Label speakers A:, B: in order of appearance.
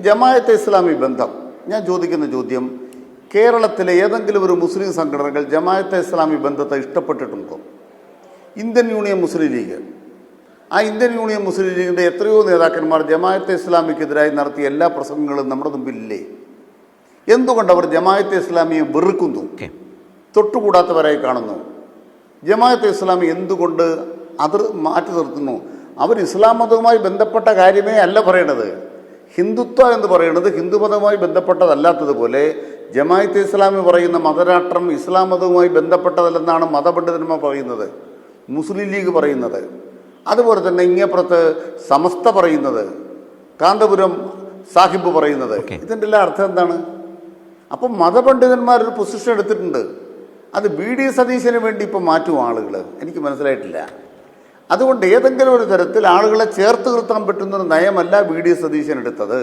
A: ജമാഅത്തെ ഇസ്ലാമി ബന്ധം, ഞാൻ ചോദിക്കുന്ന ചോദ്യം, കേരളത്തിലെ ഏതെങ്കിലും ഒരു മുസ്ലിം സംഘടനകൾ ജമാഅത്തെ ഇസ്ലാമി ബന്ധത്തെ ഇഷ്ടപ്പെട്ടിട്ടുണ്ടോ? ഇന്ത്യൻ യൂണിയൻ മുസ്ലിം ലീഗ്, ആ ഇന്ത്യൻ യൂണിയൻ മുസ്ലിം ലീഗിൻ്റെ എത്രയോ നേതാക്കന്മാർ ജമാഅത്തെ ഇസ്ലാമിക്കെതിരായി നടത്തിയ എല്ലാ പ്രസംഗങ്ങളും നമ്മുടെ മുമ്പിലില്ലേ? എന്തുകൊണ്ട് അവർ ജമാഅത്തെ ഇസ്ലാമിയെ വെറുക്കുന്നു, തൊട്ടുകൂടാത്തവരായി കാണുന്നു? ജമാഅത്തെ ഇസ്ലാമി എന്തുകൊണ്ട് അത് മാറ്റി നിർത്തുന്നു? അവർ ഇസ്ലാം മതവുമായി ബന്ധപ്പെട്ട കാര്യമേ അല്ല പറയണത്. ഹിന്ദുത്വ എന്ന് പറയുന്നത് ഹിന്ദുമതവുമായി ബന്ധപ്പെട്ടതല്ലാത്തതുപോലെ ജമാഅത്തെ ഇസ്ലാമി പറയുന്ന മതരാഷ്ട്രം ഇസ്ലാം മതവുമായി ബന്ധപ്പെട്ടതല്ലെന്നാണ് മതപണ്ഡിതന്മാർ പറയുന്നത്, മുസ്ലിം ലീഗ് പറയുന്നത്. അതുപോലെ തന്നെ ഇങ്ങേപ്പുറത്ത് സമസ്ത പറയുന്നത്, കാന്തപുരം സാഹിബ് പറയുന്നത്. ഇതിൻ്റെ എല്ലാം അർത്ഥം എന്താണ്? അപ്പം മതപണ്ഡിതന്മാരൊരു പൊസിഷൻ എടുത്തിട്ടുണ്ട്. അത് വി ഡി സതീശന് വേണ്ടി ഇപ്പം മാറ്റും ആളുകൾ, എനിക്ക് മനസ്സിലായിട്ടില്ല. അതുകൊണ്ട് ഏതെങ്കിലും ഒരു തരത്തിൽ ആളുകളെ ചേർത്ത് നിർത്താൻ പറ്റുന്നൊരു നയമല്ല വി ഡി സതീശൻ എടുത്തത്.